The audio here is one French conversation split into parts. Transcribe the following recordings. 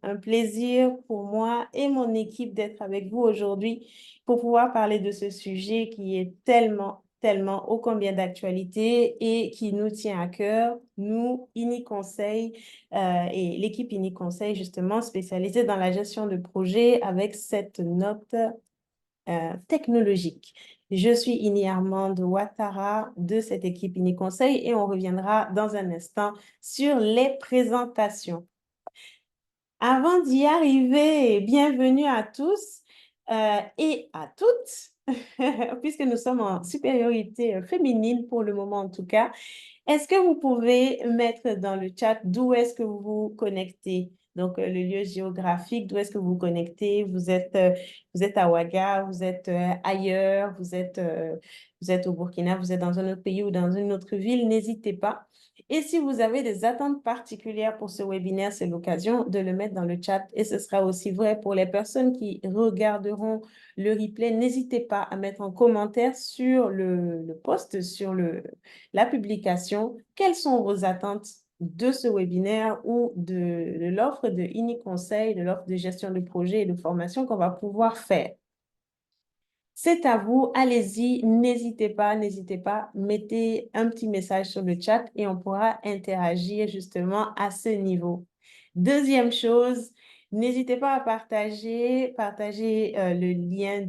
Un plaisir pour moi et mon équipe d'être avec vous aujourd'hui pour pouvoir parler de ce sujet qui est tellement, tellement ô combien d'actualité et qui nous tient à cœur, nous, INI Conseil et l'équipe INI Conseil justement spécialisée dans la gestion de projets avec cette note technologique. Je suis Ini Armande Ouattara de cette équipe INI Conseil et on reviendra dans un instant sur les présentations. Avant d'y arriver, bienvenue à tous et à toutes, puisque nous sommes en supériorité féminine pour le moment en tout cas. Est-ce que vous pouvez mettre dans le chat d'où est-ce que vous vous connectez? Donc, le lieu géographique, d'où est-ce que vous vous connectez? Vous êtes à Ouaga, vous êtes ailleurs, vous êtes au Burkina, vous êtes dans un autre pays ou dans une autre ville, n'hésitez pas. Et si vous avez des attentes particulières pour ce webinaire, c'est l'occasion de le mettre dans le chat et ce sera aussi vrai pour les personnes qui regarderont le replay. N'hésitez pas à mettre en commentaire sur le post, sur la publication, quelles sont vos attentes de ce webinaire ou de l'offre de INI Conseil, de l'offre de gestion de projet et de formation qu'on va pouvoir faire. C'est à vous, allez-y, n'hésitez pas, mettez un petit message sur le chat et on pourra interagir justement à ce niveau. Deuxième chose, n'hésitez pas à partager le lien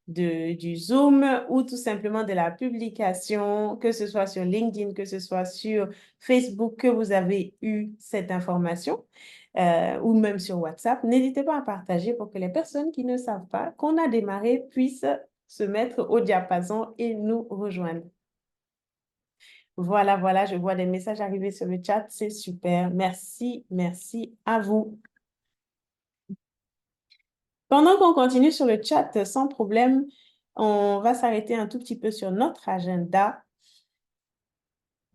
du Zoom ou tout simplement de la publication, que ce soit sur LinkedIn, que ce soit sur Facebook, que vous avez eu cette information ou même sur WhatsApp. N'hésitez pas à partager pour que les personnes qui ne savent pas qu'on a démarré puissent se mettre au diapason et nous rejoindre. Voilà, je vois des messages arriver sur le chat, c'est super. Merci à vous. Pendant qu'on continue sur le chat, sans problème, on va s'arrêter un tout petit peu sur notre agenda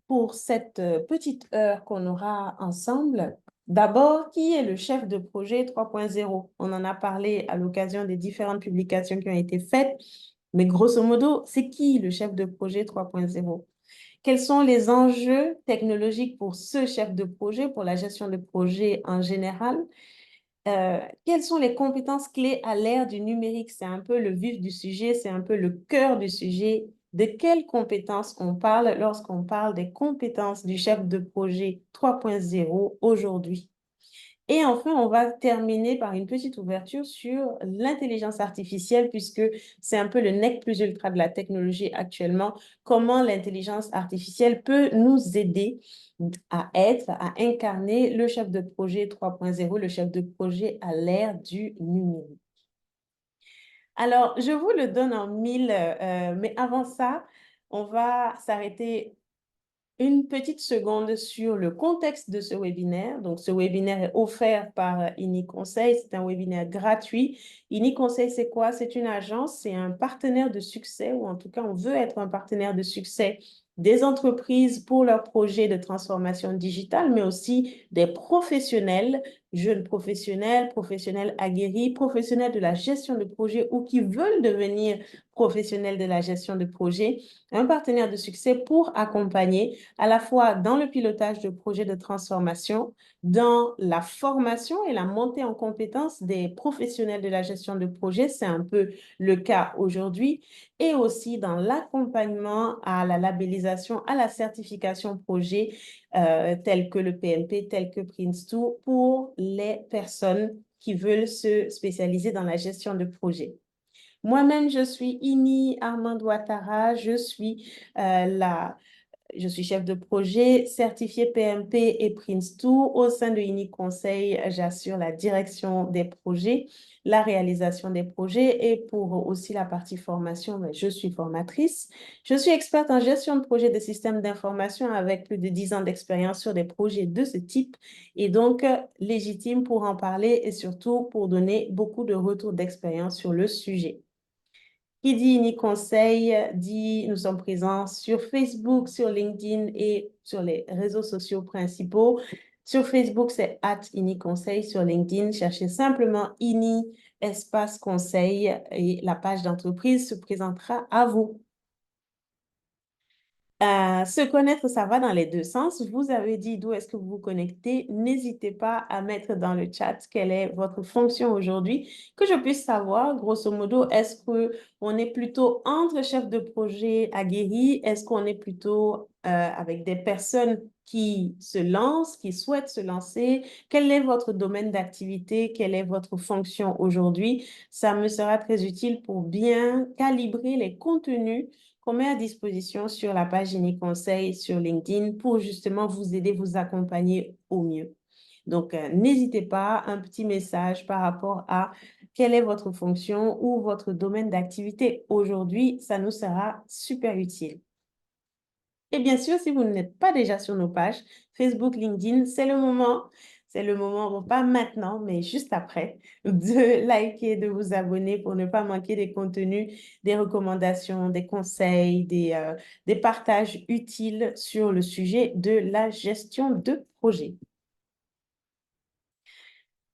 pour cette petite heure qu'on aura ensemble. D'abord, qui est le chef de projet 3.0? On en a parlé à l'occasion des différentes publications qui ont été faites, mais grosso modo, c'est qui le chef de projet 3.0? Quels sont les enjeux technologiques pour ce chef de projet, pour la gestion de projet en général? Quelles sont les compétences clés à l'ère du numérique? C'est un peu le vif du sujet, c'est un peu le cœur du sujet. De quelles compétences on parle lorsqu'on parle des compétences du chef de projet 3.0 aujourd'hui? Et enfin, on va terminer par une petite ouverture sur l'intelligence artificielle, puisque c'est un peu le nec plus ultra de la technologie actuellement. Comment l'intelligence artificielle peut nous aider à incarner le chef de projet 3.0, le chef de projet à l'ère du numérique. Alors, je vous le donne en mille, mais avant ça, on va s'arrêter une petite seconde sur le contexte de ce webinaire. Donc, ce webinaire est offert par INI Conseil. C'est un webinaire gratuit. INI Conseil, c'est quoi? C'est une agence, c'est un partenaire de succès, ou en tout cas, on veut être un partenaire de succès des entreprises pour leurs projets de transformation digitale, mais aussi des professionnels, jeunes professionnels, professionnels aguerris, professionnels de la gestion de projet ou qui veulent devenir professionnels de la gestion de projet, un partenaire de succès pour accompagner à la fois dans le pilotage de projets de transformation, dans la formation et la montée en compétences des professionnels de la gestion de projet, c'est un peu le cas aujourd'hui, et aussi dans l'accompagnement à la labellisation, à la certification projet, tels que le PMP, tel que Prince2, pour les personnes qui veulent se spécialiser dans la gestion de projet. Moi-même, je suis Ini Armande Ouattara, je suis chef de projet certifié PMP et Prince2. Au sein de INI Conseil, j'assure la direction des projets, la réalisation des projets et pour aussi la partie formation, je suis formatrice. Je suis experte en gestion de projets de systèmes d'information avec plus de 10 ans d'expérience sur des projets de ce type et donc légitime pour en parler et surtout pour donner beaucoup de retours d'expérience sur le sujet. Qui dit INI Conseil dit nous sommes présents sur Facebook, sur LinkedIn et sur les réseaux sociaux principaux. Sur Facebook, c'est @INI Conseil. Sur LinkedIn, cherchez simplement INI espace conseil et la page d'entreprise se présentera à vous. Se connaître, ça va dans les deux sens. Vous avez dit d'où est-ce que vous vous connectez. N'hésitez pas à mettre dans le chat quelle est votre fonction aujourd'hui, que je puisse savoir, grosso modo, est-ce que on est plutôt entre chefs de projet aguerris? Est-ce qu'on est plutôt avec des personnes qui se lancent, qui souhaitent se lancer? Quel est votre domaine d'activité? Quelle est votre fonction aujourd'hui? Ça me sera très utile pour bien calibrer les contenus qu'on met à disposition sur la page Génie Conseil sur LinkedIn pour justement vous aider, vous accompagner au mieux. Donc, n'hésitez pas, un petit message par rapport à quelle est votre fonction ou votre domaine d'activité aujourd'hui, ça nous sera super utile. Et bien sûr, si vous n'êtes pas déjà sur nos pages, Facebook, LinkedIn, c'est le moment. C'est le moment, bon, pas maintenant, mais juste après, de liker, de vous abonner pour ne pas manquer des contenus, des recommandations, des conseils, des partages utiles sur le sujet de la gestion de projet.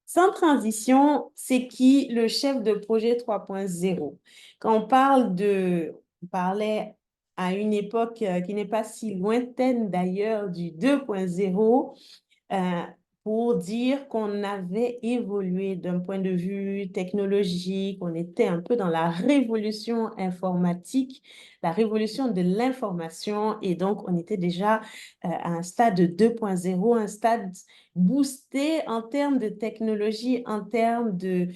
Sans transition, c'est qui le chef de projet 3.0? Quand on parlait à une époque qui n'est pas si lointaine d'ailleurs du 2.0, euh, pour dire qu'on avait évolué d'un point de vue technologique, on était un peu dans la révolution informatique, la révolution de l'information, et donc on était déjà à un stade 2.0, un stade boosté en termes de technologie, en termes de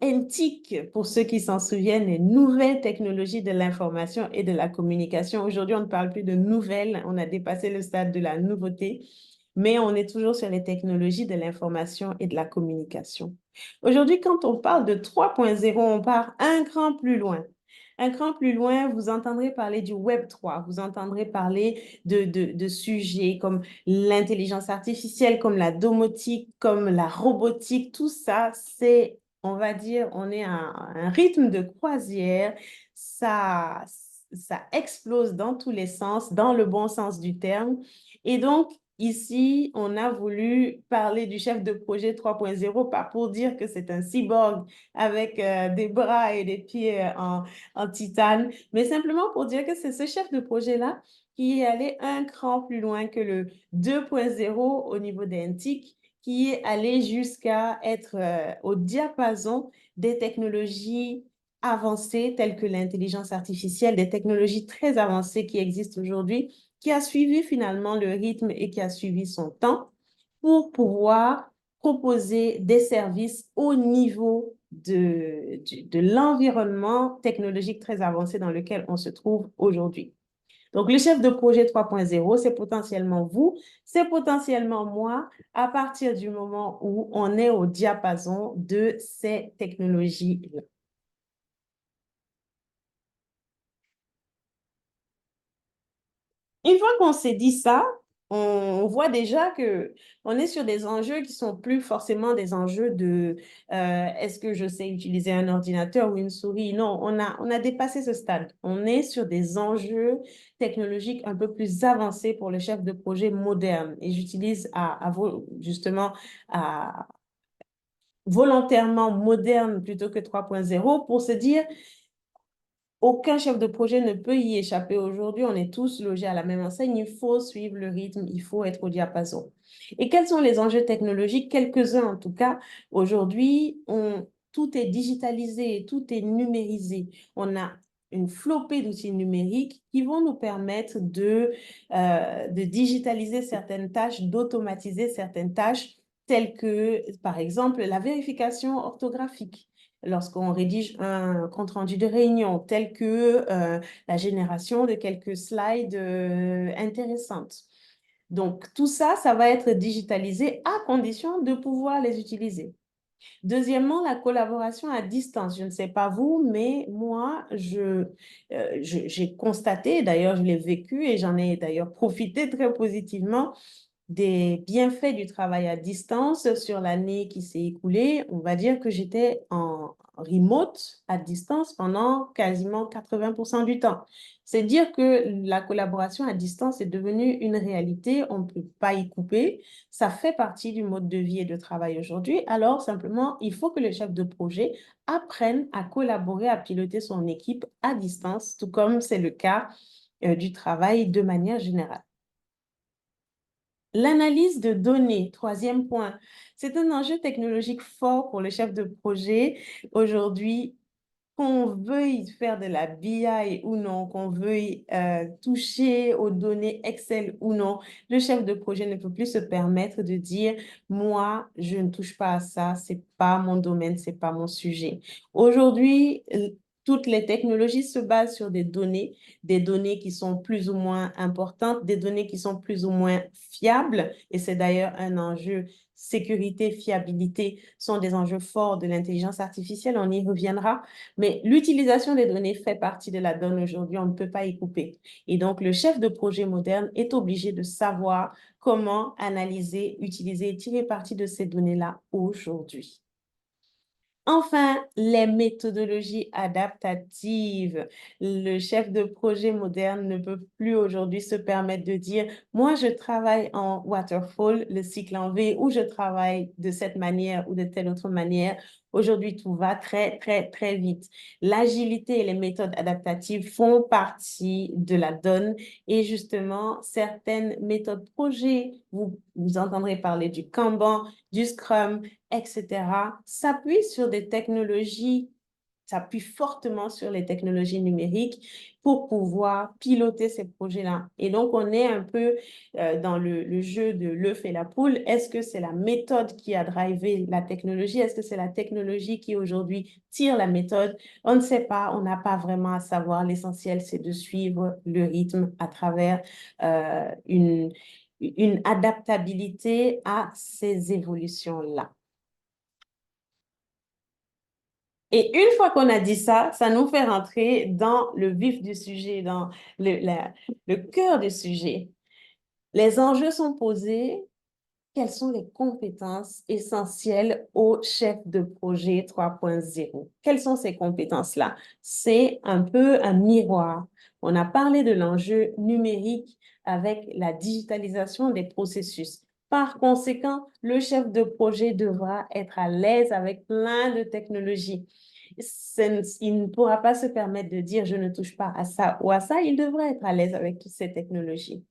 NTIC, pour ceux qui s'en souviennent, les nouvelles technologies de l'information et de la communication. Aujourd'hui, on ne parle plus de nouvelles, on a dépassé le stade de la nouveauté, mais on est toujours sur les technologies de l'information et de la communication. Aujourd'hui, quand on parle de 3.0, on part un cran plus loin. Un cran plus loin, vous entendrez parler du Web 3, vous entendrez parler de sujets comme l'intelligence artificielle, comme la domotique, comme la robotique. Tout ça, c'est, on va dire, on est à un rythme de croisière. Ça explose dans tous les sens, dans le bon sens du terme. Et donc, ici, on a voulu parler du chef de projet 3.0, pas pour dire que c'est un cyborg avec des bras et des pieds en titane, mais simplement pour dire que c'est ce chef de projet-là qui est allé un cran plus loin que le 2.0 au niveau des NTIC, qui est allé jusqu'à être au diapason des technologies avancées telles que l'intelligence artificielle, des technologies très avancées qui existent aujourd'hui, qui a suivi finalement le rythme et qui a suivi son temps pour pouvoir proposer des services au niveau de l'environnement technologique très avancé dans lequel on se trouve aujourd'hui. Donc, le chef de projet 3.0, c'est potentiellement vous, c'est potentiellement moi, à partir du moment où on est au diapason de ces technologies-là. Une fois qu'on s'est dit ça, on voit déjà que on est sur des enjeux qui sont plus forcément des enjeux de est-ce que je sais utiliser un ordinateur ou une souris? Non, on a dépassé ce stade. On est sur des enjeux technologiques un peu plus avancés pour le chef de projet moderne. Et j'utilise justement volontairement moderne plutôt que 3.0 pour se dire aucun chef de projet ne peut y échapper aujourd'hui. On est tous logés à la même enseigne. Il faut suivre le rythme, il faut être au diapason. Et quels sont les enjeux technologiques? Quelques-uns en tout cas. Aujourd'hui, tout est digitalisé, tout est numérisé. On a une flopée d'outils numériques qui vont nous permettre de digitaliser certaines tâches, d'automatiser certaines tâches, telles que, par exemple, la vérification orthographique lorsqu'on rédige un compte-rendu de réunion, tel que la génération de quelques slides intéressantes. Donc, tout ça, ça va être digitalisé à condition de pouvoir les utiliser. Deuxièmement, la collaboration à distance. Je ne sais pas vous, mais moi, j'ai constaté, d'ailleurs, je l'ai vécu et j'en ai d'ailleurs profité très positivement, des bienfaits du travail à distance sur l'année qui s'est écoulée. On va dire que j'étais en remote à distance pendant quasiment 80% du temps. C'est dire que la collaboration à distance est devenue une réalité, on ne peut pas y couper. Ça fait partie du mode de vie et de travail aujourd'hui. Alors, simplement, il faut que le chef de projet apprenne à collaborer, à piloter son équipe à distance, tout comme c'est le cas du travail de manière générale. L'analyse de données, troisième point, c'est un enjeu technologique fort pour le chef de projet. Aujourd'hui, qu'on veuille faire de la BI ou non, qu'on veuille toucher aux données Excel ou non, le chef de projet ne peut plus se permettre de dire, moi, je ne touche pas à ça, c'est pas mon domaine, c'est pas mon sujet. Aujourd'hui, toutes les technologies se basent sur des données qui sont plus ou moins importantes, des données qui sont plus ou moins fiables, et c'est d'ailleurs un enjeu. Sécurité, fiabilité sont des enjeux forts de l'intelligence artificielle, on y reviendra. Mais l'utilisation des données fait partie de la donne aujourd'hui, on ne peut pas y couper. Et donc, le chef de projet moderne est obligé de savoir comment analyser, utiliser et tirer parti de ces données-là aujourd'hui. Enfin, les méthodologies adaptatives. Le chef de projet moderne ne peut plus aujourd'hui se permettre de dire, moi, je travaille en waterfall, le cycle en V, ou je travaille de cette manière ou de telle autre manière. Aujourd'hui, tout va très, très, très vite. L'agilité et les méthodes adaptatives font partie de la donne et justement, certaines méthodes projet, vous entendrez parler du Kanban, du Scrum, etc., s'appuie sur des technologies, s'appuie fortement sur les technologies numériques pour pouvoir piloter ces projets-là. Et donc, on est un peu dans le jeu de l'œuf et la poule. Est-ce que c'est la méthode qui a drivé la technologie? Est-ce que c'est la technologie qui aujourd'hui tire la méthode? On ne sait pas, on n'a pas vraiment à savoir. L'essentiel, c'est de suivre le rythme à travers une adaptabilité à ces évolutions-là. Et une fois qu'on a dit ça, ça nous fait rentrer dans le vif du sujet, dans le cœur du sujet. Les enjeux sont posés. Quelles sont les compétences essentielles au chef de projet 3.0? Quelles sont ces compétences-là? C'est un peu un miroir. On a parlé de l'enjeu numérique avec la digitalisation des processus. Par conséquent, le chef de projet devra être à l'aise avec plein de technologies. Il ne pourra pas se permettre de dire je ne touche pas à ça ou à ça. Il devra être à l'aise avec toutes ces technologies.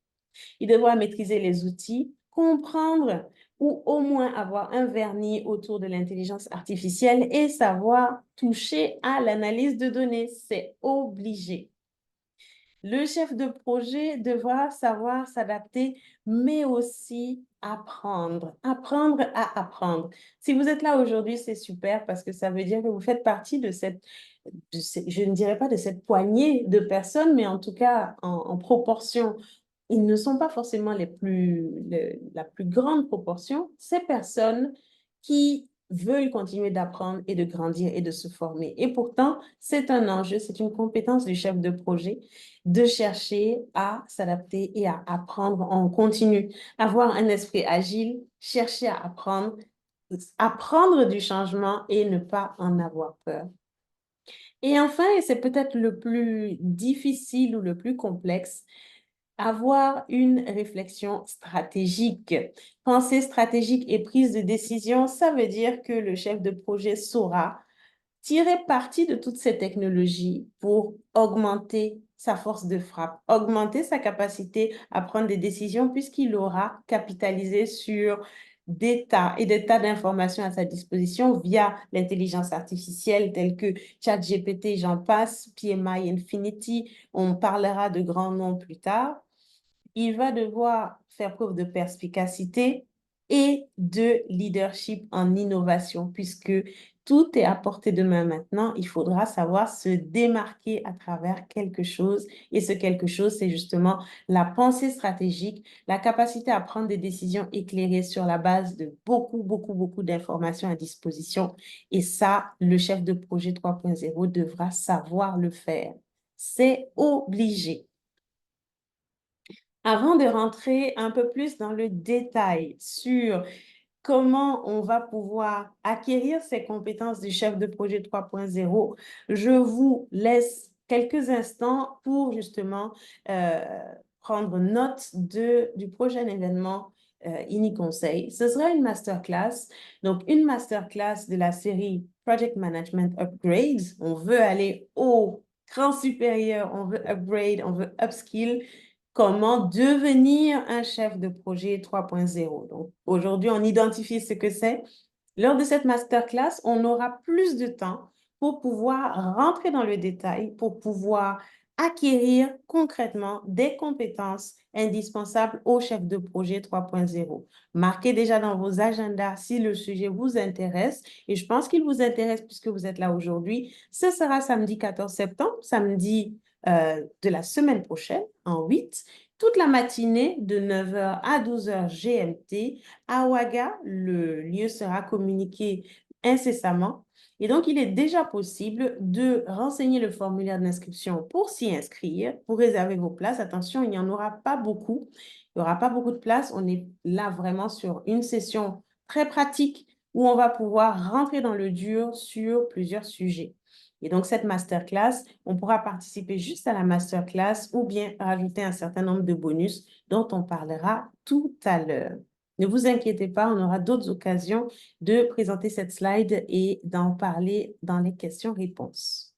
Il devra maîtriser les outils, comprendre ou au moins avoir un vernis autour de l'intelligence artificielle et savoir toucher à l'analyse de données. C'est obligé. Le chef de projet devra savoir s'adapter, mais aussi apprendre. Apprendre à apprendre. Si vous êtes là aujourd'hui, c'est super parce que ça veut dire que vous faites partie de je ne dirais pas de cette poignée de personnes, mais en tout cas en proportion ils ne sont pas forcément la plus grande proportion, ces personnes qui veulent continuer d'apprendre et de grandir et de se former. Et pourtant, c'est un enjeu, c'est une compétence du chef de projet de chercher à s'adapter et à apprendre en continu, avoir un esprit agile, chercher à apprendre, apprendre du changement et ne pas en avoir peur. Et enfin, et c'est peut-être le plus difficile ou le plus complexe, avoir une réflexion stratégique. Pensée stratégique et prise de décision, ça veut dire que le chef de projet saura tirer parti de toutes ces technologies pour augmenter sa force de frappe, augmenter sa capacité à prendre des décisions puisqu'il aura capitalisé sur des tas et des tas d'informations à sa disposition via l'intelligence artificielle telle que ChatGPT, j'en passe, PMI Infinity, on parlera de grands noms plus tard. Il va devoir faire preuve de perspicacité et de leadership en innovation, puisque tout est à portée de main maintenant. Il faudra savoir se démarquer à travers quelque chose. Et ce quelque chose, c'est justement la pensée stratégique, la capacité à prendre des décisions éclairées sur la base de beaucoup, beaucoup, beaucoup d'informations à disposition. Et ça, le chef de projet 3.0 devra savoir le faire. C'est obligé. Avant de rentrer un peu plus dans le détail sur comment on va pouvoir acquérir ces compétences du chef de projet 3.0, je vous laisse quelques instants pour justement prendre note du prochain événement INI-Conseil. Ce sera une masterclass, donc une masterclass de la série Project Management Upgrades. On veut aller au cran supérieur, on veut upgrade, on veut upskill. Comment devenir un chef de projet 3.0. Donc, aujourd'hui, on identifie ce que c'est. Lors de cette masterclass, on aura plus de temps pour pouvoir rentrer dans le détail, pour pouvoir acquérir concrètement des compétences indispensables au chef de projet 3.0. Marquez déjà dans vos agendas si le sujet vous intéresse, et je pense qu'il vous intéresse puisque vous êtes là aujourd'hui. Ce sera samedi 14 septembre, samedi de la semaine prochaine, en 8, toute la matinée de 9h à 12h GMT à Ouaga. Le lieu sera communiqué incessamment. Et donc, il est déjà possible de renseigner le formulaire d'inscription pour s'y inscrire, pour réserver vos places. Attention, il n'y en aura pas beaucoup. Il n'y aura pas beaucoup de places. On est là vraiment sur une session très pratique où on va pouvoir rentrer dans le dur sur plusieurs sujets. Et donc, cette masterclass, on pourra participer juste à la masterclass ou bien rajouter un certain nombre de bonus dont on parlera tout à l'heure. Ne vous inquiétez pas, on aura d'autres occasions de présenter cette slide et d'en parler dans les questions-réponses.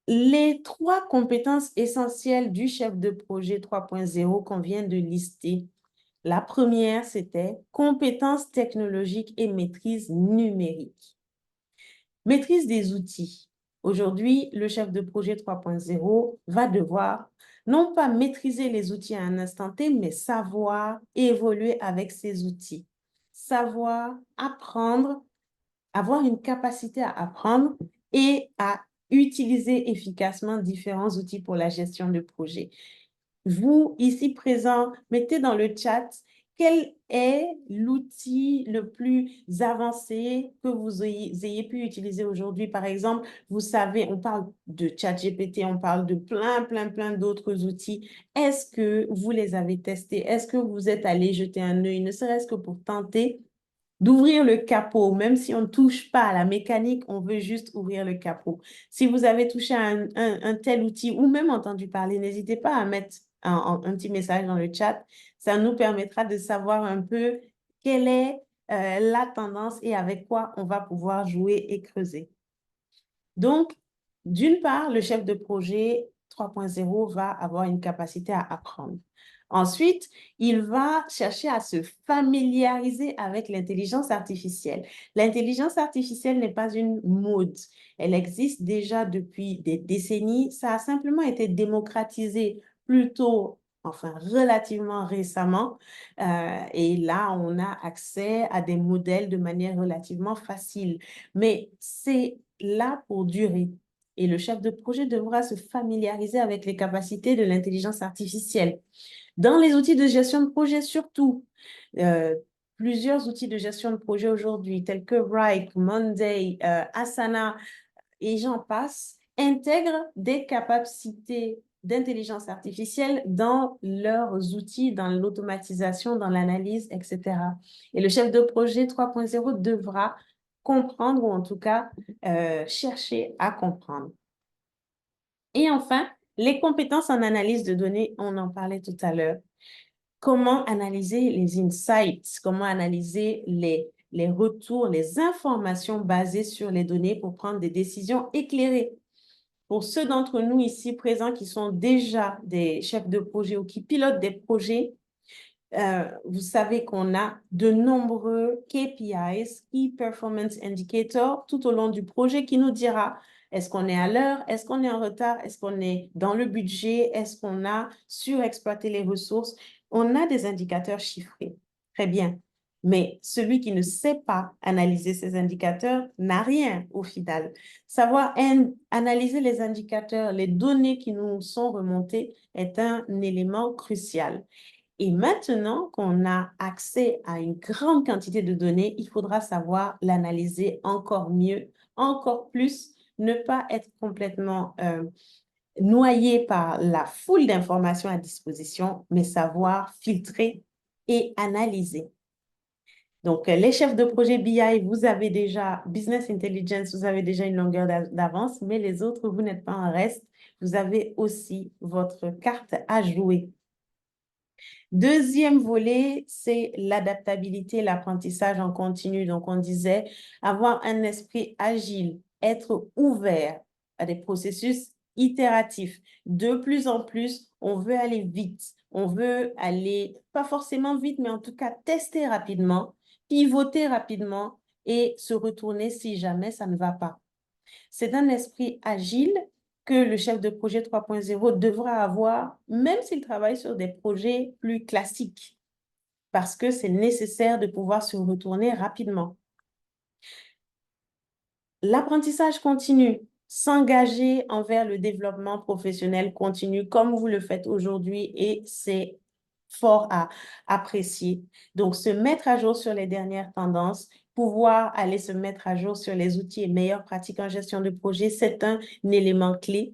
Les 3 compétences essentielles du chef de projet 3.0 qu'on vient de lister. La première, c'était compétences technologiques et maîtrise numérique. Maîtrise des outils. Aujourd'hui, le chef de projet 3.0 va devoir non pas maîtriser les outils à un instant T, mais savoir évoluer avec ces outils. Savoir apprendre, avoir une capacité à apprendre et à utiliser efficacement différents outils pour la gestion de projet. Vous, ici présent, mettez dans le chat quel est l'outil le plus avancé que vous ayez pu utiliser aujourd'hui. Par exemple, vous savez, on parle de ChatGPT, on parle de plein d'autres outils. Est-ce que vous les avez testés? Est-ce que vous êtes allé jeter un œil, ne serait-ce que pour tenter d'ouvrir le capot, même si on ne touche pas à la mécanique, on veut juste ouvrir le capot. Si vous avez touché à un tel outil ou même entendu parler, n'hésitez pas à mettre un petit message dans le chat. Ça nous permettra de savoir un peu quelle est la tendance et avec quoi on va pouvoir jouer et creuser. Donc, d'une part, le chef de projet 3.0 va avoir une capacité à apprendre. Ensuite, il va chercher à se familiariser avec l'intelligence artificielle. L'intelligence artificielle n'est pas une mode. Elle existe déjà depuis des décennies. Ça a simplement été démocratisé plutôt, enfin, relativement récemment. Et là, on a accès à des modèles de manière relativement facile. Mais c'est là pour durer. Et le chef de projet devra se familiariser avec les capacités de l'intelligence artificielle. Dans les outils de gestion de projet surtout, plusieurs outils de gestion de projet aujourd'hui, tels que Wrike, Monday, Asana, et j'en passe, intègrent des capacités d'intelligence artificielle dans leurs outils, dans l'automatisation, dans l'analyse, etc. Et le chef de projet 3.0 devra comprendre ou en tout cas chercher à comprendre. Et enfin, les compétences en analyse de données, on en parlait tout à l'heure. Comment analyser les insights, comment analyser les retours, les informations basées sur les données pour prendre des décisions éclairées. Pour ceux d'entre nous ici présents qui sont déjà des chefs de projet ou qui pilotent des projets, vous savez qu'on a de nombreux KPIs, Key Performance Indicators, tout au long du projet qui nous dira est-ce qu'on est à l'heure, est-ce qu'on est en retard, est-ce qu'on est dans le budget, est-ce qu'on a surexploité les ressources. On a des indicateurs chiffrés. Très bien. Mais celui qui ne sait pas analyser ces indicateurs n'a rien au final. Savoir analyser les indicateurs, les données qui nous sont remontées est un élément crucial. Et maintenant qu'on a accès à une grande quantité de données, il faudra savoir l'analyser encore mieux, encore plus, ne pas être complètement noyé par la foule d'informations à disposition, mais savoir filtrer et analyser. Donc, les chefs de projet BI, vous avez déjà Business Intelligence, vous avez déjà une longueur d'avance, mais les autres, vous n'êtes pas en reste. Vous avez aussi votre carte à jouer. Deuxième volet, c'est l'adaptabilité, l'apprentissage en continu. Donc, on disait avoir un esprit agile, être ouvert à des processus itératifs. De plus en plus, on veut aller vite. On veut aller, pas forcément vite, mais en tout cas, tester rapidement, pivoter rapidement et se retourner si jamais ça ne va pas. C'est un esprit agile que le chef de projet 3.0 devra avoir, même s'il travaille sur des projets plus classiques, parce que c'est nécessaire de pouvoir se retourner rapidement. L'apprentissage continu, s'engager envers le développement professionnel continu comme vous le faites aujourd'hui et c'est fort à apprécier. Donc, se mettre à jour sur les dernières tendances, pouvoir aller se mettre à jour sur les outils et meilleures pratiques en gestion de projet, c'est un élément clé.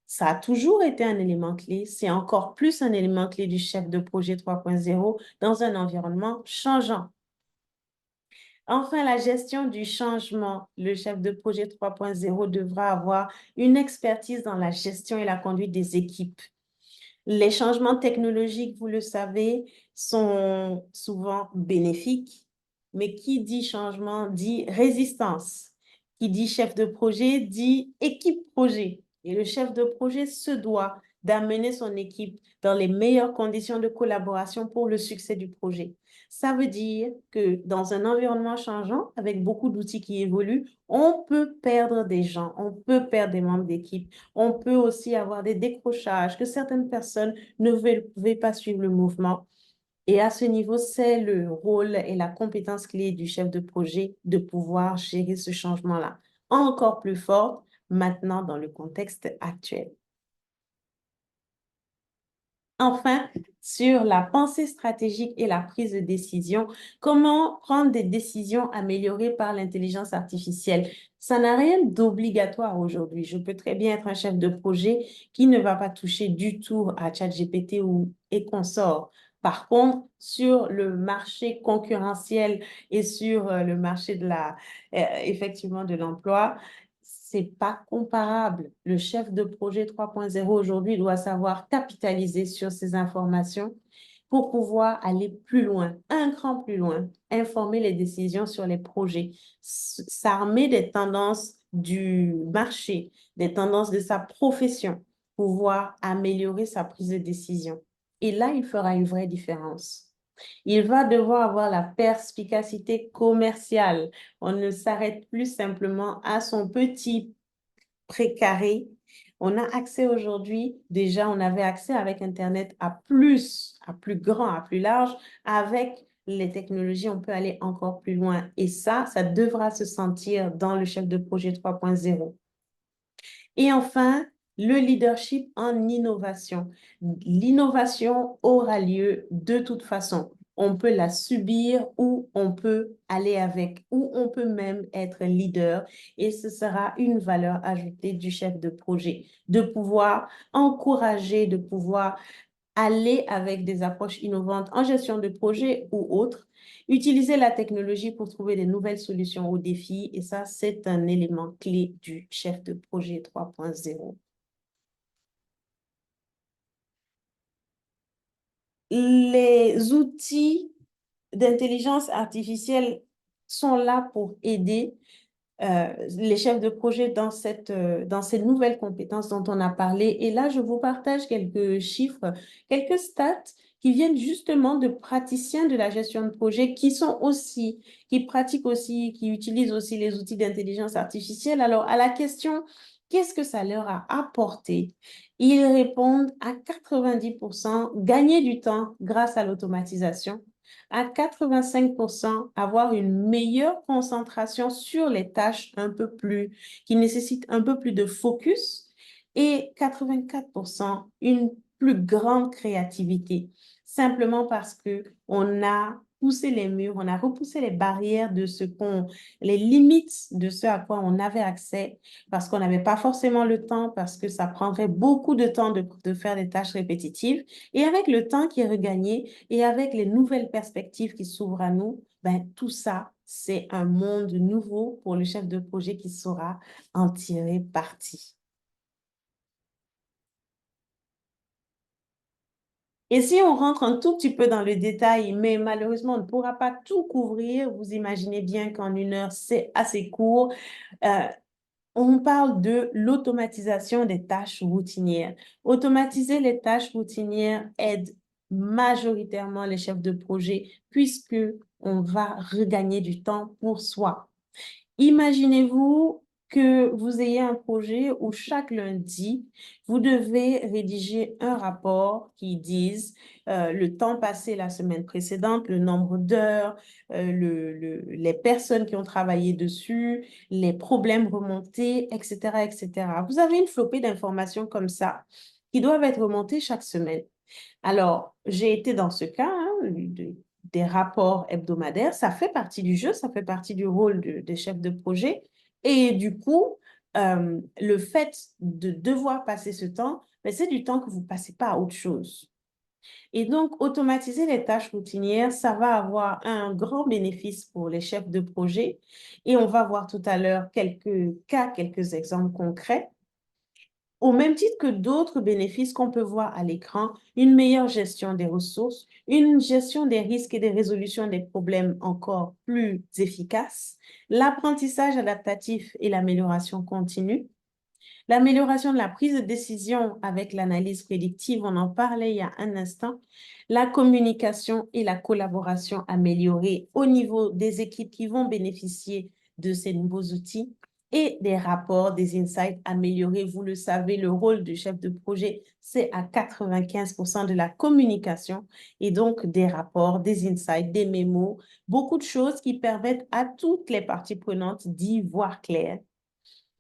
Ça a toujours été un élément clé. C'est encore plus un élément clé du chef de projet 3.0 dans un environnement changeant. Enfin, la gestion du changement. Le chef de projet 3.0 devra avoir une expertise dans la gestion et la conduite des équipes. Les changements technologiques, vous le savez, sont souvent bénéfiques, mais qui dit changement dit résistance. Qui dit chef de projet dit équipe projet. Et le chef de projet se doit d'amener son équipe dans les meilleures conditions de collaboration pour le succès du projet. Ça veut dire que dans un environnement changeant, avec beaucoup d'outils qui évoluent, on peut perdre des gens, on peut perdre des membres d'équipe, on peut aussi avoir des décrochages, que certaines personnes ne veulent pas suivre le mouvement. Et à ce niveau, c'est le rôle et la compétence clé du chef de projet de pouvoir gérer ce changement-là encore plus fort maintenant dans le contexte actuel. Enfin, sur la pensée stratégique et la prise de décision, comment prendre des décisions améliorées par l'intelligence artificielle? Ça n'a rien d'obligatoire aujourd'hui. Je peux très bien être un chef de projet qui ne va pas toucher du tout à ChatGPT ou et consorts. Par contre, sur le marché concurrentiel et sur le marché effectivement de l'emploi, c'est pas comparable. Le chef de projet 3.0 aujourd'hui doit savoir capitaliser sur ces informations pour pouvoir aller plus loin, un cran plus loin, informer les décisions sur les projets, s'armer des tendances du marché, des tendances de sa profession, pouvoir améliorer sa prise de décision. Et là, il fera une vraie différence. Il va devoir avoir la perspicacité commerciale. On ne s'arrête plus simplement à son petit précaré. On a accès aujourd'hui, déjà on avait accès avec Internet à plus grand, à plus large. Avec les technologies, on peut aller encore plus loin. Et ça devra se sentir dans le chef de projet 3.0. Et enfin, le leadership en innovation. L'innovation aura lieu de toute façon. On peut la subir ou on peut aller avec, ou on peut même être leader. Et ce sera une valeur ajoutée du chef de projet, de pouvoir encourager, de pouvoir aller avec des approches innovantes en gestion de projet ou autres, utiliser la technologie pour trouver des nouvelles solutions aux défis. Et ça, c'est un élément clé du chef de projet 3.0. Les outils d'intelligence artificielle sont là pour aider les chefs de projet dans ces nouvelles compétences dont on a parlé. Et là, je vous partage quelques chiffres, quelques stats qui viennent justement de praticiens de la gestion de projet qui pratiquent aussi, qui utilisent aussi les outils d'intelligence artificielle. Alors, à la question, qu'est-ce que ça leur a apporté? Ils répondent à 90% gagner du temps grâce à l'automatisation, à 85% avoir une meilleure concentration sur les tâches qui nécessitent un peu plus de focus et 84% une plus grande créativité, simplement parce que on a poussé les murs, on a repoussé les barrières les limites de ce à quoi on avait accès parce qu'on n'avait pas forcément le temps, parce que ça prendrait beaucoup de temps de faire des tâches répétitives. Et avec le temps qui est regagné et avec les nouvelles perspectives qui s'ouvrent à nous, ben, tout ça, c'est un monde nouveau pour le chef de projet qui saura en tirer parti. Et si on rentre un tout petit peu dans le détail, mais malheureusement, on ne pourra pas tout couvrir, vous imaginez bien qu'en 1 heure, c'est assez court. Euh, on parle de l'automatisation des tâches routinières. Automatiser les tâches routinières aide majoritairement les chefs de projet puisque on va regagner du temps pour soi. Imaginez-vous que vous ayez un projet où chaque lundi, vous devez rédiger un rapport qui dise le temps passé la semaine précédente, le nombre d'heures, les personnes qui ont travaillé dessus, les problèmes remontés, etc., etc. Vous avez une flopée d'informations comme ça qui doivent être remontées chaque semaine. Alors, j'ai été dans ce cas, hein, des rapports hebdomadaires. Ça fait partie du jeu, ça fait partie du rôle des chefs de projet. Et du coup, le fait de devoir passer ce temps, ben, c'est du temps que vous ne passez pas à autre chose. Et donc, automatiser les tâches routinières, ça va avoir un grand bénéfice pour les chefs de projet. Et on va voir tout à l'heure quelques cas, quelques exemples concrets. Au même titre que d'autres bénéfices qu'on peut voir à l'écran, une meilleure gestion des ressources, une gestion des risques et des résolutions des problèmes encore plus efficaces, l'apprentissage adaptatif et l'amélioration continue, l'amélioration de la prise de décision avec l'analyse prédictive, on en parlait il y a un instant, la communication et la collaboration améliorée au niveau des équipes qui vont bénéficier de ces nouveaux outils et des rapports, des insights améliorés. Vous le savez, le rôle du chef de projet, c'est à 95% de la communication et donc des rapports, des insights, des mémos, beaucoup de choses qui permettent à toutes les parties prenantes d'y voir clair.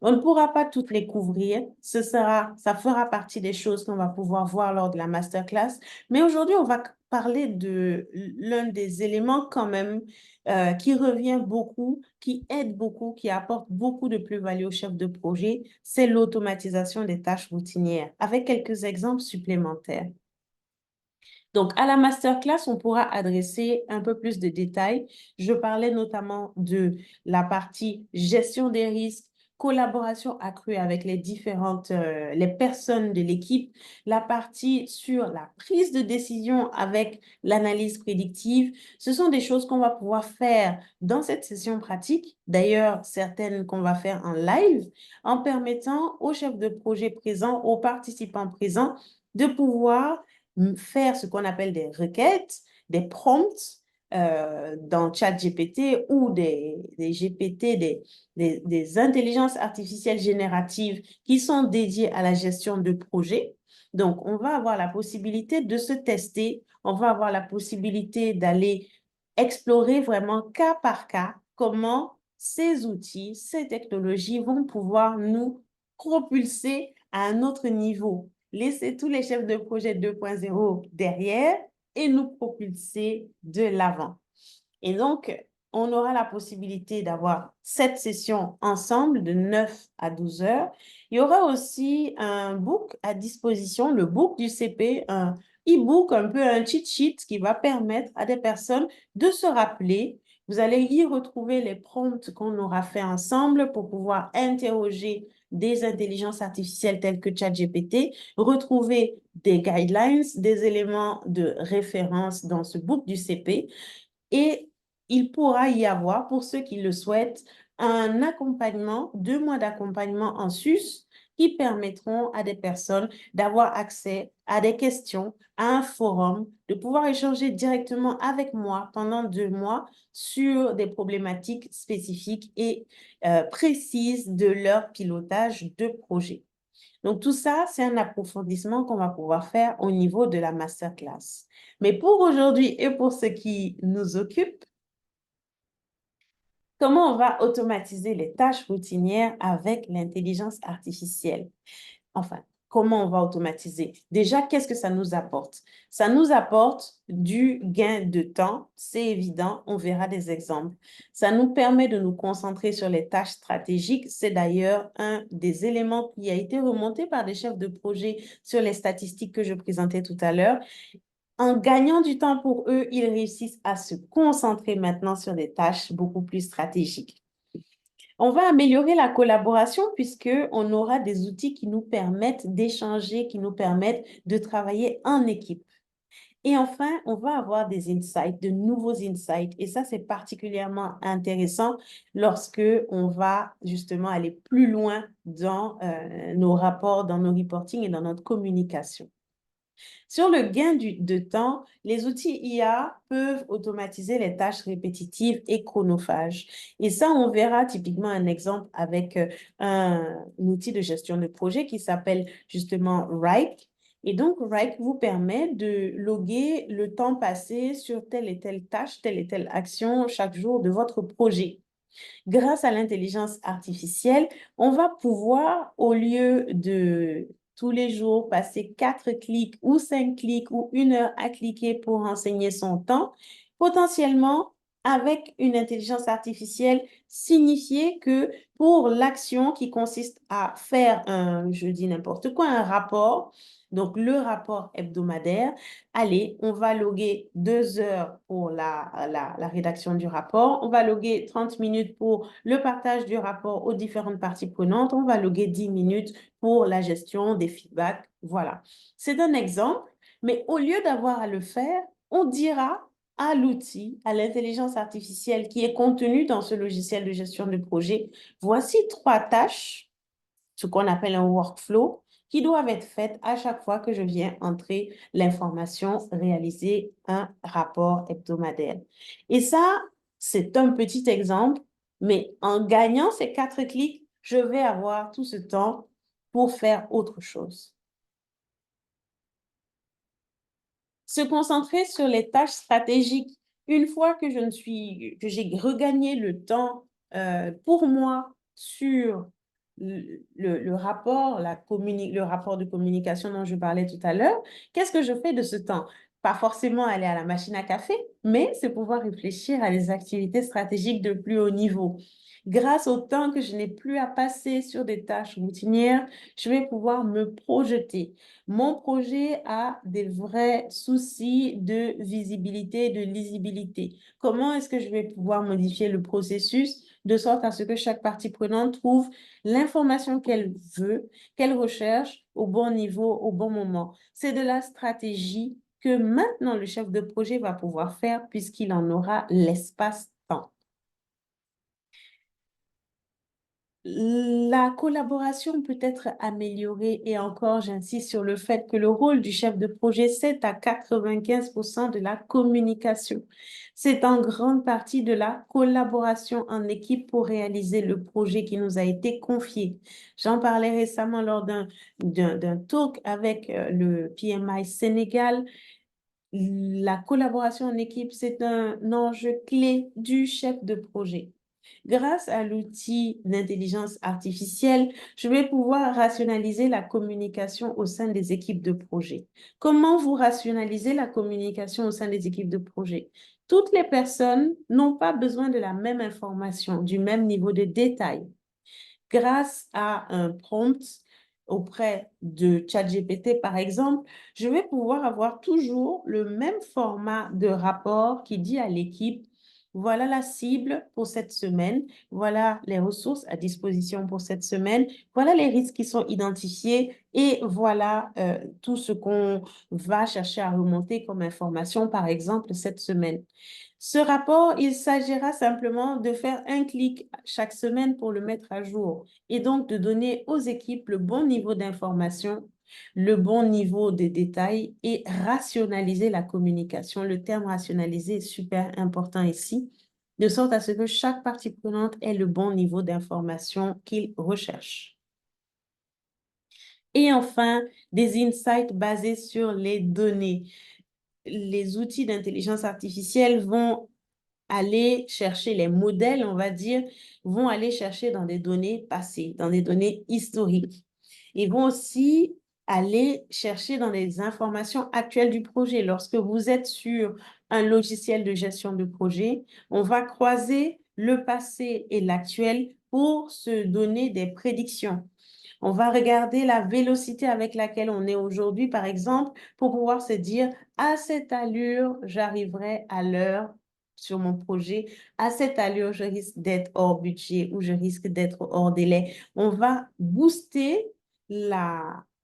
On ne pourra pas toutes les couvrir. Ça fera partie des choses qu'on va pouvoir voir lors de la masterclass. Mais aujourd'hui, on va parler de l'un des éléments quand même qui revient beaucoup, qui aide beaucoup, qui apporte beaucoup de plus-value au chef de projet, c'est l'automatisation des tâches routinières, avec quelques exemples supplémentaires. Donc, à la masterclass, on pourra adresser un peu plus de détails. Je parlais notamment de la partie gestion des risques, collaboration accrue avec les personnes de l'équipe, la partie sur la prise de décision avec l'analyse prédictive. Ce sont des choses qu'on va pouvoir faire dans cette session pratique, d'ailleurs certaines qu'on va faire en live, en permettant aux chefs de projet présents, aux participants présents, de pouvoir faire ce qu'on appelle des requêtes, des prompts dans ChatGPT ou des GPT, des intelligences artificielles génératives qui sont dédiées à la gestion de projets. Donc, on va avoir la possibilité de se tester, on va avoir la possibilité d'aller explorer vraiment cas par cas comment ces outils, ces technologies vont pouvoir nous propulser à un autre niveau. Laisser tous les chefs de projet 2.0 derrière et nous propulser de l'avant. Et donc, on aura la possibilité d'avoir cette session ensemble de 9 à 12 heures. Il y aura aussi un book à disposition, le book du CP, un e-book, un peu un cheat sheet qui va permettre à des personnes de se rappeler. Vous allez y retrouver les prompts qu'on aura fait ensemble pour pouvoir interroger des intelligences artificielles telles que ChatGPT, retrouver des guidelines, des éléments de référence dans ce book du CP et il pourra y avoir, pour ceux qui le souhaitent, un accompagnement, 2 mois d'accompagnement en sus qui permettront à des personnes d'avoir accès à des questions, à un forum, de pouvoir échanger directement avec moi pendant 2 mois sur des problématiques spécifiques et précises de leur pilotage de projet. Donc, tout ça, c'est un approfondissement qu'on va pouvoir faire au niveau de la masterclass. Mais pour aujourd'hui et pour ce qui nous occupe, comment on va automatiser les tâches routinières avec l'intelligence artificielle? Enfin, comment on va automatiser? Déjà, qu'est-ce que ça nous apporte? Ça nous apporte du gain de temps, c'est évident, on verra des exemples. Ça nous permet de nous concentrer sur les tâches stratégiques. C'est d'ailleurs un des éléments qui a été remonté par des chefs de projet sur les statistiques que je présentais tout à l'heure. En gagnant du temps pour eux, ils réussissent à se concentrer maintenant sur des tâches beaucoup plus stratégiques. On va améliorer la collaboration puisqu'on aura des outils qui nous permettent d'échanger, qui nous permettent de travailler en équipe. Et enfin, on va avoir des insights, de nouveaux insights. Et ça, c'est particulièrement intéressant lorsque on va justement aller plus loin dans nos rapports, dans nos reporting et dans notre communication. Sur le gain de temps, les outils IA peuvent automatiser les tâches répétitives et chronophages. Et ça, on verra typiquement un exemple avec un outil de gestion de projet qui s'appelle justement Rike. Et donc, Rike vous permet de loguer le temps passé sur telle et telle tâche, telle et telle action chaque jour de votre projet. Grâce à l'intelligence artificielle, on va pouvoir, au lieu de tous les jours passer 4 clics ou 5 clics ou 1 heure à cliquer pour renseigner son temps, potentiellement, avec une intelligence artificielle, signifier que pour l'action qui consiste à faire je dis n'importe quoi, un rapport, donc le rapport hebdomadaire, allez, on va loguer 2 heures pour la rédaction du rapport, on va loguer 30 minutes pour le partage du rapport aux différentes parties prenantes, on va loguer 10 minutes pour la gestion des feedbacks. Voilà. C'est un exemple, mais au lieu d'avoir à le faire, on dira à l'outil, à l'intelligence artificielle qui est contenue dans ce logiciel de gestion de projet, voici 3 tâches, ce qu'on appelle un workflow, qui doivent être faites à chaque fois que je viens entrer l'information, réaliser un rapport hebdomadaire. Et ça, c'est un petit exemple, mais en gagnant ces 4 clics, je vais avoir tout ce temps pour faire autre chose. Se concentrer sur les tâches stratégiques. Une fois que j'ai regagné le temps pour moi sur le rapport, le rapport de communication dont je parlais tout à l'heure, qu'est-ce que je fais de ce temps? Pas forcément aller à la machine à café, mais c'est pouvoir réfléchir à des activités stratégiques de plus haut niveau. Grâce au temps que je n'ai plus à passer sur des tâches routinières, je vais pouvoir me projeter. Mon projet a des vrais soucis de visibilité, de lisibilité. Comment est-ce que je vais pouvoir modifier le processus de sorte à ce que chaque partie prenante trouve l'information qu'elle veut, qu'elle recherche au bon niveau, au bon moment? C'est de la stratégie que maintenant le chef de projet va pouvoir faire puisqu'il en aura l'espace-temps. La collaboration peut être améliorée et encore, j'insiste sur le fait que le rôle du chef de projet, c'est à 95% de la communication. C'est en grande partie de la collaboration en équipe pour réaliser le projet qui nous a été confié. J'en parlais récemment lors d'un talk avec le PMI Sénégal. La collaboration en équipe, c'est un enjeu clé du chef de projet. Grâce à l'outil d'intelligence artificielle, je vais pouvoir rationaliser la communication au sein des équipes de projet. Comment vous rationalisez la communication au sein des équipes de projet? Toutes les personnes n'ont pas besoin de la même information, du même niveau de détail. Grâce à un prompt auprès de ChatGPT, par exemple, je vais pouvoir avoir toujours le même format de rapport qui dit à l'équipe, voilà la cible pour cette semaine, voilà les ressources à disposition pour cette semaine, voilà les risques qui sont identifiés et voilà tout ce qu'on va chercher à remonter comme information, par exemple, cette semaine. Ce rapport, il s'agira simplement de faire un clic chaque semaine pour le mettre à jour et donc de donner aux équipes le bon niveau d'information, le bon niveau de détails et rationaliser la communication. Le terme rationaliser est super important ici, de sorte à ce que chaque partie prenante ait le bon niveau d'information qu'il recherche. Et enfin, des insights basés sur les données. Les outils d'intelligence artificielle vont aller chercher les modèles, on va dire, vont aller chercher dans des données passées, dans des données historiques. Ils vont aussi aller chercher dans les informations actuelles du projet. Lorsque vous êtes sur un logiciel de gestion de projet, on va croiser le passé et l'actuel pour se donner des prédictions. On va regarder la vélocité avec laquelle on est aujourd'hui, par exemple, pour pouvoir se dire, à cette allure, j'arriverai à l'heure sur mon projet. À cette allure, je risque d'être hors budget ou je risque d'être hors délai. On va booster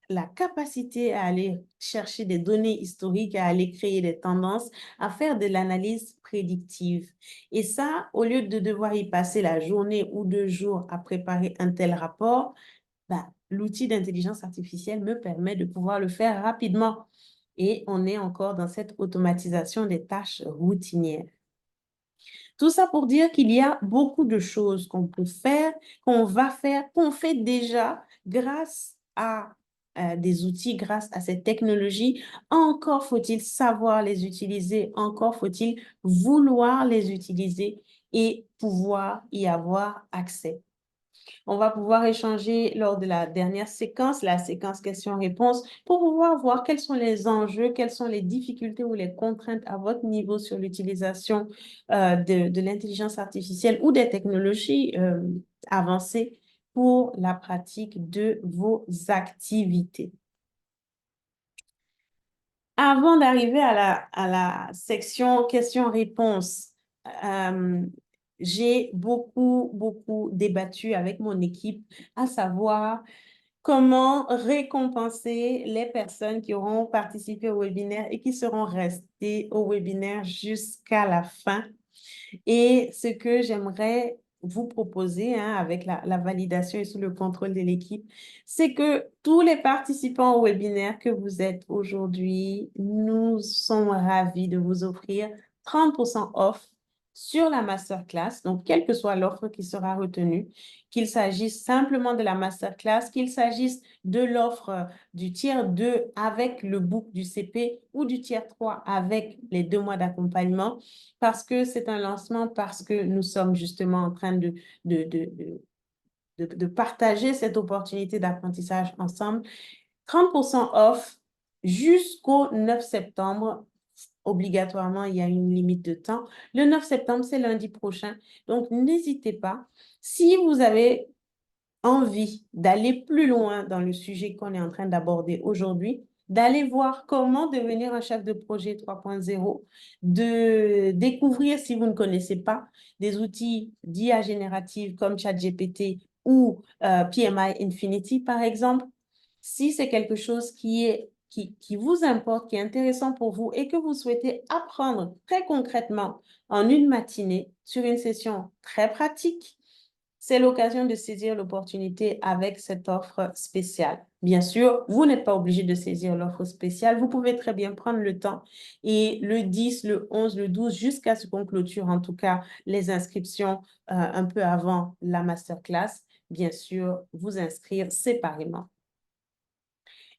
la capacité à aller chercher des données historiques, à aller créer des tendances, à faire de l'analyse prédictive. Et ça, au lieu de devoir y passer la journée ou 2 jours à préparer un tel rapport, ben, l'outil d'intelligence artificielle me permet de pouvoir le faire rapidement. Et on est encore dans cette automatisation des tâches routinières. Tout ça pour dire qu'il y a beaucoup de choses qu'on peut faire, qu'on va faire, qu'on fait déjà grâce à des outils, grâce à ces technologies. Encore faut-il savoir les utiliser, encore faut-il vouloir les utiliser et pouvoir y avoir accès. On va pouvoir échanger lors de la dernière séquence, la séquence questions-réponses, pour pouvoir voir quels sont les enjeux, quelles sont les difficultés ou les contraintes à votre niveau sur l'utilisation de l'intelligence artificielle ou des technologies avancées pour la pratique de vos activités. Avant d'arriver à la section questions-réponses, j'ai beaucoup débattu avec mon équipe, à savoir comment récompenser les personnes qui auront participé au webinaire et qui seront restées au webinaire jusqu'à la fin. Et ce que j'aimerais vous proposer, hein, avec la validation et sous le contrôle de l'équipe, c'est que tous les participants au webinaire que vous êtes aujourd'hui, nous sommes ravis de vous offrir 30% off sur la masterclass, donc quelle que soit l'offre qui sera retenue, qu'il s'agisse simplement de la masterclass, qu'il s'agisse de l'offre du tiers 2 avec le book du CP ou du tiers 3 avec les 2 mois d'accompagnement, parce que c'est un lancement, parce que nous sommes justement en train de partager cette opportunité d'apprentissage ensemble. 30% off jusqu'au 9 septembre. Obligatoirement, il y a une limite de temps. Le 9 septembre, c'est lundi prochain. Donc, n'hésitez pas. Si vous avez envie d'aller plus loin dans le sujet qu'on est en train d'aborder aujourd'hui, d'aller voir comment devenir un chef de projet 3.0, de découvrir, si vous ne connaissez pas, des outils d'IA générative comme ChatGPT ou PMI Infinity, par exemple. Si c'est quelque chose qui vous importe, qui est intéressant pour vous et que vous souhaitez apprendre très concrètement en une matinée sur une session très pratique, c'est l'occasion de saisir l'opportunité avec cette offre spéciale. Bien sûr, vous n'êtes pas obligé de saisir l'offre spéciale. Vous pouvez très bien prendre le temps et le 10, le 11, le 12, jusqu'à ce qu'on clôture en tout cas les inscriptions un peu avant la masterclass, bien sûr, vous inscrire séparément.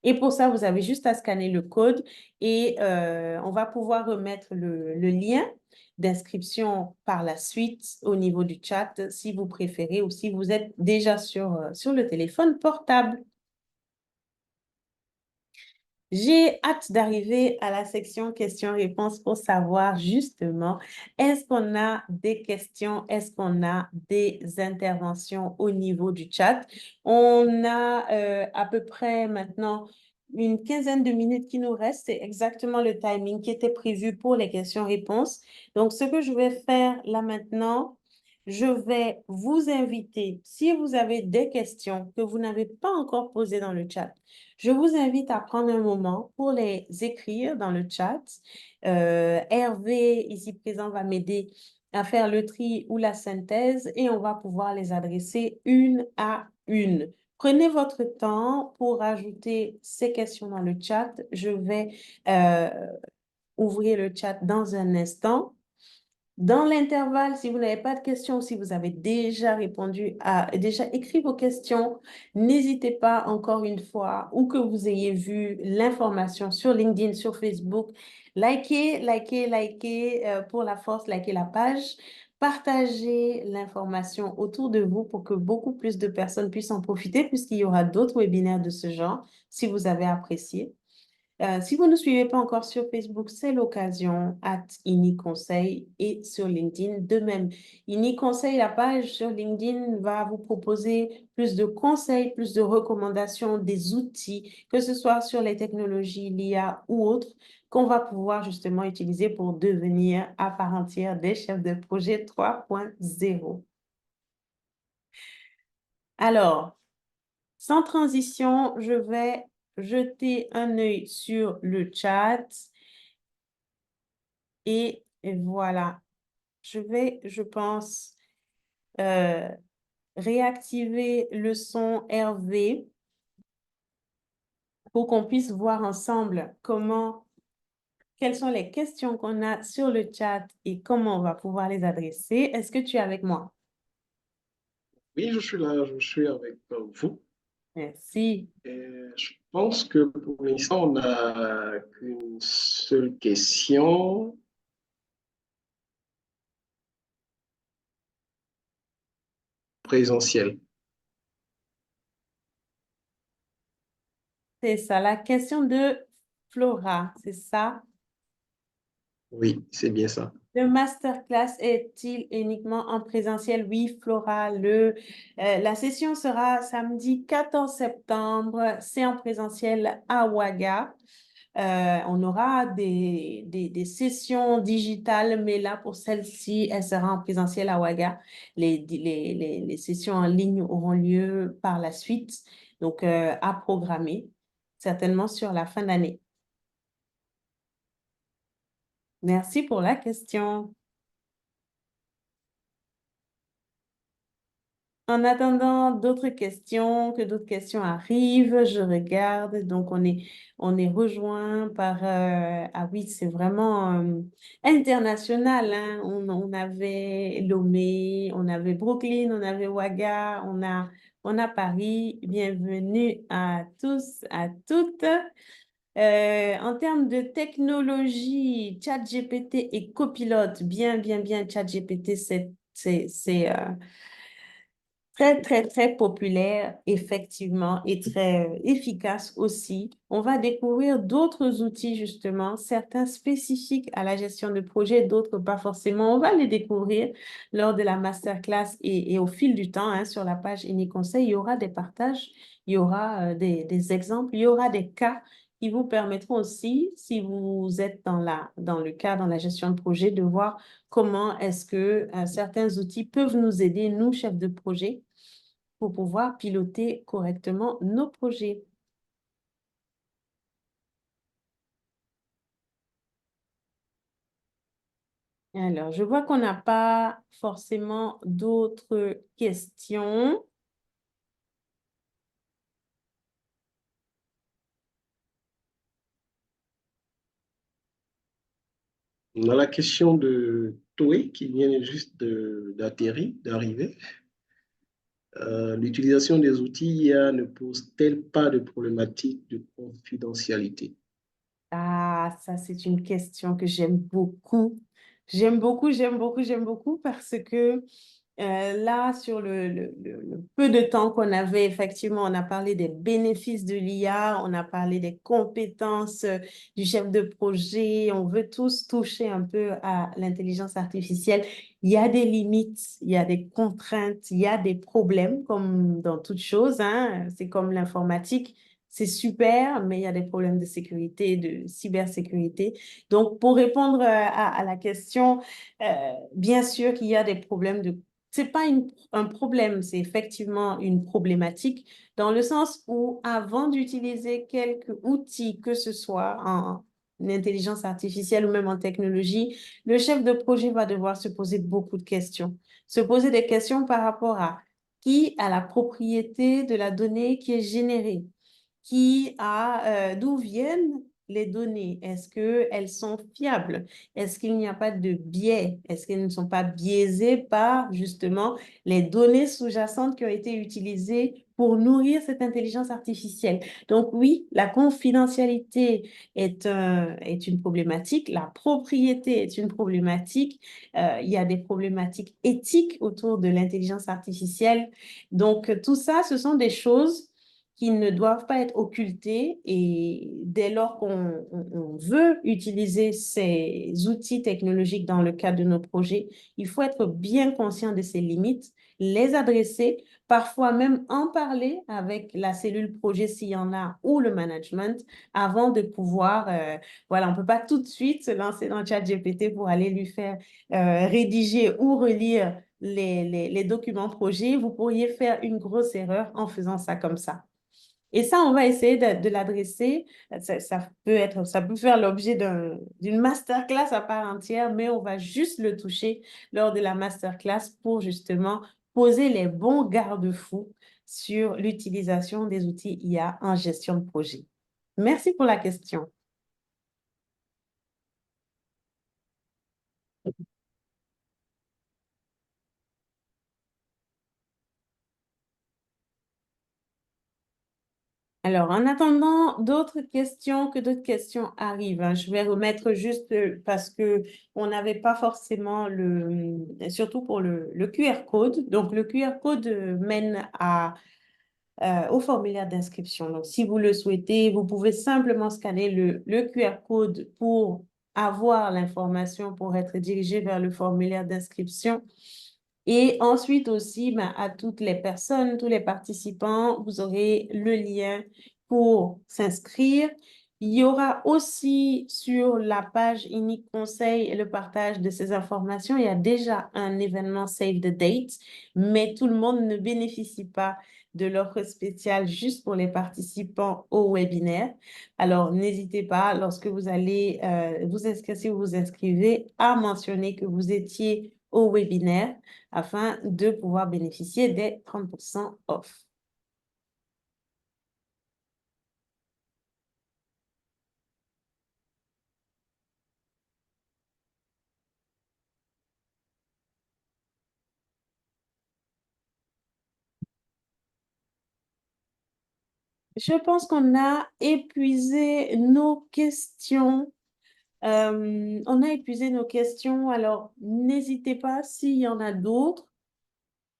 Et pour ça, vous avez juste à scanner le code et on va pouvoir remettre le lien d'inscription par la suite au niveau du chat si vous préférez ou si vous êtes déjà sur le téléphone portable. J'ai hâte d'arriver à la section questions-réponses pour savoir justement, est-ce qu'on a des questions, est-ce qu'on a des interventions au niveau du chat? On a à peu près maintenant une quinzaine de minutes qui nous restent. C'est exactement le timing qui était prévu pour les questions-réponses. Donc, ce que je vais faire là maintenant, je vais vous inviter, si vous avez des questions que vous n'avez pas encore posées dans le chat, je vous invite à prendre un moment pour les écrire dans le chat. Hervé, ici présent, va m'aider à faire le tri ou la synthèse et on va pouvoir les adresser une à une. Prenez votre temps pour ajouter ces questions dans le chat. Je vais ouvrir le chat dans un instant. Dans l'intervalle, si vous n'avez pas de questions, si vous avez déjà déjà écrit vos questions, n'hésitez pas encore une fois, ou que vous ayez vu l'information sur LinkedIn, sur Facebook, likez pour la force, likez la page, partagez l'information autour de vous pour que beaucoup plus de personnes puissent en profiter puisqu'il y aura d'autres webinaires de ce genre si vous avez apprécié. Si vous ne nous suivez pas encore sur Facebook, c'est l'occasion, @INI-Conseil et sur LinkedIn. De même, INI-Conseil, la page sur LinkedIn va vous proposer plus de conseils, plus de recommandations, des outils, que ce soit sur les technologies, l'IA ou autres, qu'on va pouvoir justement utiliser pour devenir à part entière des chefs de projet 3.0. Alors, sans transition, je vais jeter un œil sur le chat et voilà. Je vais, je pense, euh, réactiver le son Hervé pour qu'on puisse voir ensemble quelles sont les questions qu'on a sur le chat et comment on va pouvoir les adresser. Est-ce que tu es avec moi? Oui, je suis là, je suis avec vous. Merci. Et je pense que pour l'instant, on n'a qu'une seule question présentielle. C'est ça, la question de Flora, c'est ça? Oui, c'est bien ça. Le masterclass est-il uniquement en présentiel? Oui, Flora. La session sera samedi 14 septembre. C'est en présentiel à Ouaga. On aura des sessions digitales, mais là, pour celle-ci, elle sera en présentiel à Ouaga. Les sessions en ligne auront lieu par la suite, donc à programmer, certainement sur la fin d'année. Merci pour la question. En attendant que d'autres questions arrivent, je regarde. Donc, on est rejoint par... ah oui, c'est vraiment international, hein. On avait Lomé, on avait Brooklyn, on avait Ouaga, on a Paris. Bienvenue à tous, à toutes. En termes de technologie, ChatGPT et Copilote, bien, ChatGPT, c'est très, très, très populaire, effectivement, et très efficace aussi. On va découvrir d'autres outils, justement, certains spécifiques à la gestion de projet, d'autres pas forcément. On va les découvrir lors de la masterclass et au fil du temps, hein, sur la page Uniconseil, il y aura des partages, il y aura des exemples, il y aura des cas qui vous permettront aussi, si vous êtes dans le cas, dans la gestion de projet, de voir comment est-ce que certains outils peuvent nous aider, nous, chefs de projet, pour pouvoir piloter correctement nos projets. Alors, je vois qu'on n'a pas forcément d'autres questions. On a la question de Toé qui vient juste d'arriver. L'utilisation des outils IA ne pose-t-elle pas de problématique de confidentialité? Ah, ça, c'est une question que j'aime beaucoup. J'aime beaucoup parce que là, sur le peu de temps qu'on avait, effectivement, on a parlé des bénéfices de l'IA, on a parlé des compétences du chef de projet, on veut tous toucher un peu à l'intelligence artificielle. Il y a des limites, il y a des contraintes, il y a des problèmes, comme dans toute chose, hein. C'est comme l'informatique. C'est super, mais il y a des problèmes de sécurité, de cybersécurité. Donc, pour répondre à la question, bien sûr qu'il y a des problèmes de c'est pas un problème, c'est effectivement une problématique dans le sens où avant d'utiliser quelques outils, que ce soit en intelligence artificielle ou même en technologie, le chef de projet va devoir se poser beaucoup de questions. Se poser des questions par rapport à qui a la propriété de la donnée qui est générée, d'où viennent les données? Est-ce qu'elles sont fiables? Est-ce qu'il n'y a pas de biais? Est-ce qu'elles ne sont pas biaisées par justement les données sous-jacentes qui ont été utilisées pour nourrir cette intelligence artificielle? Donc oui, la confidentialité est une problématique, la propriété est une problématique, il y a des problématiques éthiques autour de l'intelligence artificielle. Donc tout ça, ce sont des choses qui ne doivent pas être occultés et dès lors qu'on veut utiliser ces outils technologiques dans le cadre de nos projets, il faut être bien conscient de ces limites, les adresser, parfois même en parler avec la cellule projet s'il y en a ou le management avant de pouvoir, voilà, on ne peut pas tout de suite se lancer dans ChatGPT pour aller lui faire rédiger ou relire les documents projets. Vous pourriez faire une grosse erreur en faisant ça comme ça. Et ça, on va essayer de l'adresser. Ça peut faire l'objet d'une masterclass à part entière, mais on va juste le toucher lors de la masterclass pour justement poser les bons garde-fous sur l'utilisation des outils IA en gestion de projet. Merci pour la question. Alors, en attendant que d'autres questions arrivent, hein, je vais remettre juste parce que on n'avait pas forcément surtout pour le QR code. Donc, le QR code mène au formulaire d'inscription. Donc, si vous le souhaitez, vous pouvez simplement scanner le QR code pour avoir l'information, pour être dirigé vers le formulaire d'inscription. Et ensuite aussi, ben, à toutes les personnes, tous les participants, vous aurez le lien pour s'inscrire. Il y aura aussi sur la page Unique Conseil le partage de ces informations. Il y a déjà un événement Save the Date, mais tout le monde ne bénéficie pas de l'offre spéciale juste pour les participants au webinaire. Alors, n'hésitez pas, lorsque vous allez vous inscrire, si vous vous inscrivez, à mentionner que vous étiez au webinaire afin de pouvoir bénéficier des 30% off. Je pense qu'on a épuisé nos questions. On a épuisé nos questions. Alors, n'hésitez pas s'il y en a d'autres.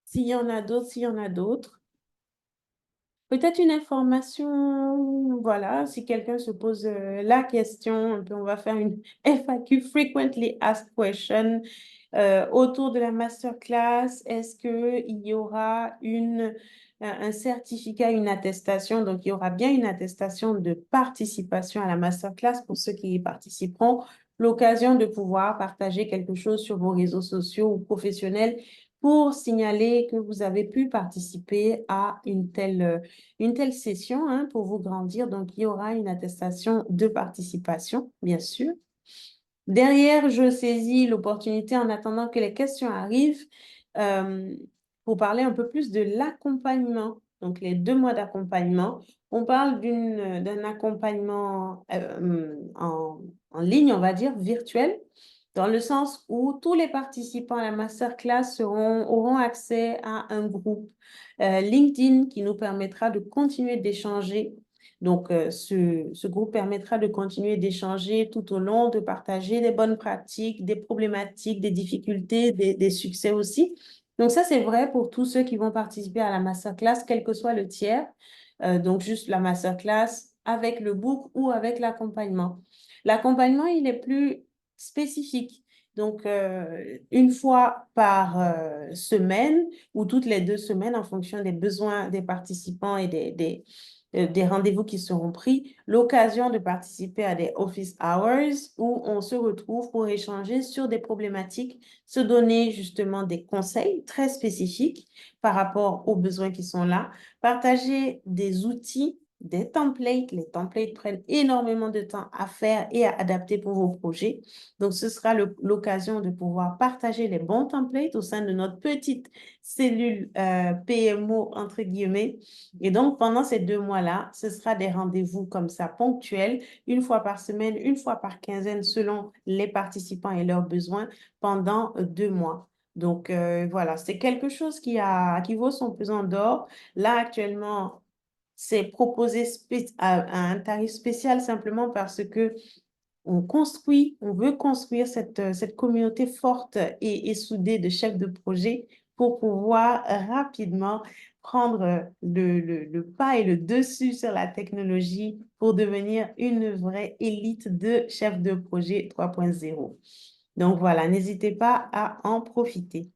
S'il y en a d'autres, s'il y en a d'autres. Peut-être une information, voilà, si quelqu'un se pose la question, on va faire une FAQ, Frequently Asked Question, autour de la masterclass. Est-ce qu'il y aura un certificat, une attestation? Donc, il y aura bien une attestation de participation à la masterclass pour ceux qui y participeront, l'occasion de pouvoir partager quelque chose sur vos réseaux sociaux ou professionnels pour signaler que vous avez pu participer à une telle session, hein, pour vous grandir. Donc, il y aura une attestation de participation, bien sûr. Derrière, je saisis l'opportunité en attendant que les questions arrivent euh, pour parler un peu plus de l'accompagnement. Donc, les 2 mois d'accompagnement. On parle d'un accompagnement en ligne, on va dire, virtuel, dans le sens où tous les participants à la masterclass auront accès à un groupe LinkedIn qui nous permettra de continuer d'échanger. Donc, ce groupe permettra de continuer d'échanger tout au long, de partager des bonnes pratiques, des problématiques, des difficultés, des succès aussi. Donc, ça, c'est vrai pour tous ceux qui vont participer à la masterclass, quel que soit le tiers. Donc, juste la masterclass avec le book ou avec l'accompagnement. L'accompagnement, il est plus spécifique. Donc, une fois par semaine ou toutes les 2 semaines en fonction des besoins des participants et des rendez-vous qui seront pris, l'occasion de participer à des office hours où on se retrouve pour échanger sur des problématiques, se donner justement des conseils très spécifiques par rapport aux besoins qui sont là, partager des outils, des templates. Les templates prennent énormément de temps à faire et à adapter pour vos projets. Donc, ce sera l'occasion de pouvoir partager les bons templates au sein de notre petite cellule PMO, entre guillemets. Et donc, pendant ces 2 mois-là, ce sera des rendez-vous comme ça ponctuels, une fois par semaine, une fois par quinzaine, selon les participants et leurs besoins, pendant 2 mois. Donc, voilà, c'est quelque chose qui vaut son pesant d'or. Là, actuellement, c'est proposé à un tarif spécial simplement parce que on veut construire cette communauté forte et soudée de chefs de projet pour pouvoir rapidement prendre le pas et le dessus sur la technologie pour devenir une vraie élite de chefs de projet 3.0. Donc voilà, n'hésitez pas à en profiter.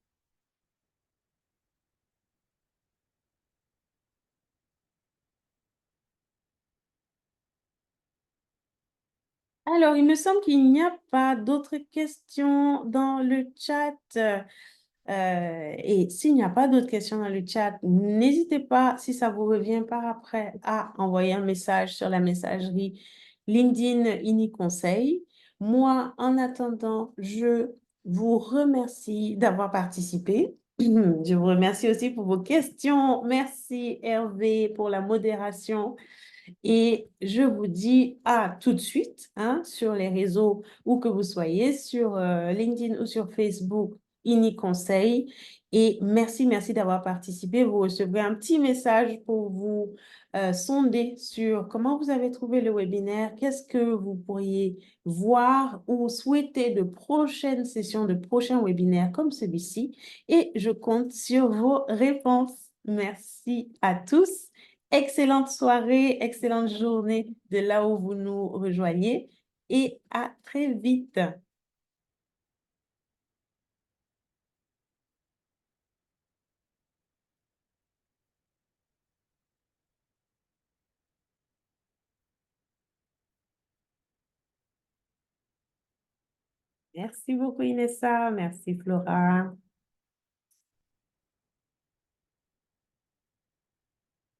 Alors, il me semble qu'il n'y a pas d'autres questions dans le chat. Et s'il n'y a pas d'autres questions dans le chat, n'hésitez pas, si ça vous revient par après, à envoyer un message sur la messagerie LinkedIn Ini Conseil. Moi, en attendant, je vous remercie d'avoir participé. Je vous remercie aussi pour vos questions. Merci Hervé pour la modération. Et je vous dis à tout de suite hein, sur les réseaux où que vous soyez, sur LinkedIn ou sur Facebook, Ini Conseil. Et merci d'avoir participé. Vous recevrez un petit message pour vous sonder sur comment vous avez trouvé le webinaire, qu'est-ce que vous pourriez voir ou souhaiter de prochaines sessions, de prochains webinaires comme celui-ci. Et je compte sur vos réponses. Merci à tous. Excellente soirée, excellente journée de là où vous nous rejoignez et à très vite. Merci beaucoup Inessa, merci Flora.